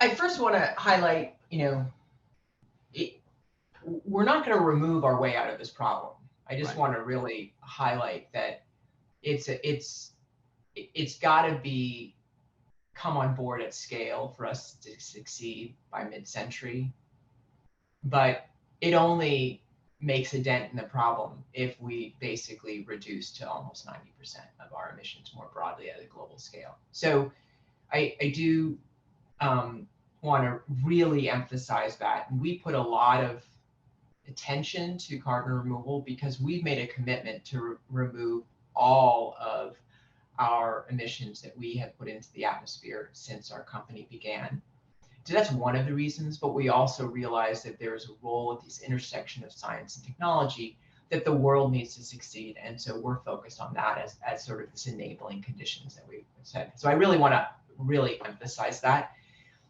I first want to highlight, it, we're not going to remove our way out of this problem. I just Right. want to really highlight that it's got to be come on board at scale for us to succeed by mid-century, but it only makes a dent in the problem if we basically reduce to almost 90% of our emissions more broadly at a global scale. So I do want to really emphasize that. And we put a lot of attention to carbon removal because we've made a commitment to remove all of our emissions that we have put into the atmosphere since our company began. So that's one of the reasons, but we also realize that there is a role at this intersection of science and technology that the world needs to succeed. And so we're focused on that as sort of this enabling conditions that we've said. So I really want to really emphasize that.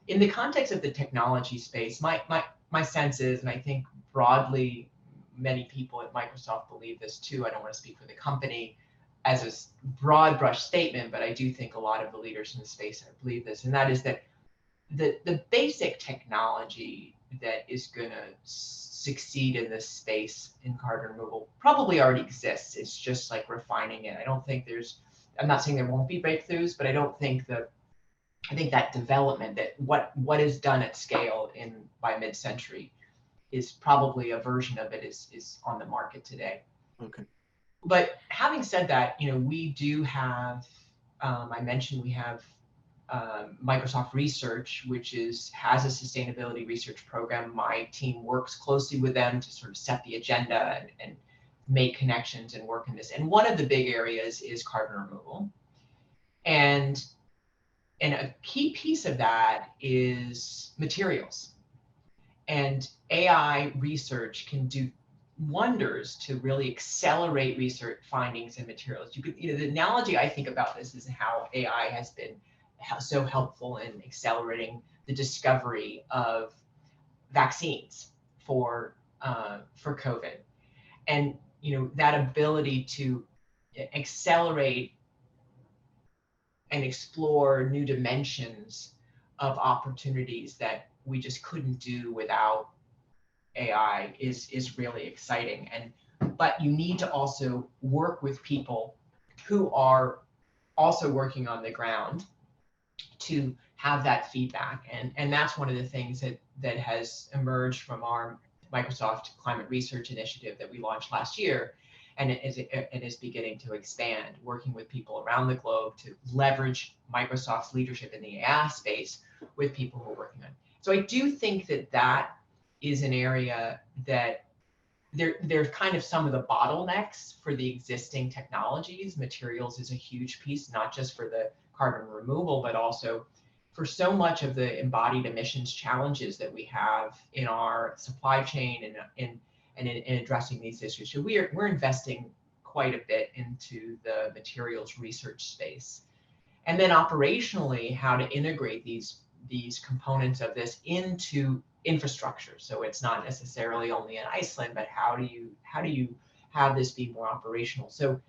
In the context of the technology space, my sense is, and I think broadly many people at Microsoft believe this too, I don't want to speak for the company as a broad brush statement, but I do think a lot of the leaders in the space believe this, and that is that the basic technology that is going to succeed in this space in carbon removal probably already exists. It's just like refining it. I don't think I'm not saying there won't be breakthroughs, but I think that development, that what is done at scale by mid-century is probably a version of it is on the market today. Okay. But having said that, we do have, I mentioned we have Microsoft Research, which has a sustainability research program. My team works closely with them to sort of set the agenda and make connections and work in this. And one of the big areas is carbon removal. And a key piece of that is materials. And AI research can do wonders to really accelerate research findings in materials. The analogy I think about this is how AI has been so helpful in accelerating the discovery of vaccines for COVID, and that ability to accelerate and explore new dimensions of opportunities that we just couldn't do without AI is really exciting. But you need to also work with people who are also working on the ground to have that feedback. And that's one of the things that has emerged from our Microsoft Climate Research Initiative that we launched last year. And it is beginning to expand, working with people around the globe to leverage Microsoft's leadership in the AI space with people who are working on it. So I do think that is an area that there's kind of some of the bottlenecks for the existing technologies. Materials is a huge piece, not just for the carbon removal, but also for so much of the embodied emissions challenges that we have in our supply chain and in addressing these issues. So we're investing quite a bit into the materials research space. And then operationally, how to integrate these components of this into infrastructure. So it's not necessarily only in Iceland, but how do you have this be more operational? So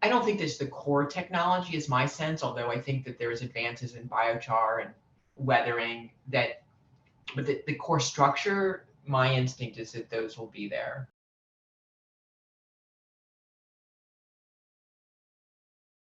I don't think this the core technology is my sense, although I think that there's advances in biochar and weathering but the core structure, my instinct is that those will be there.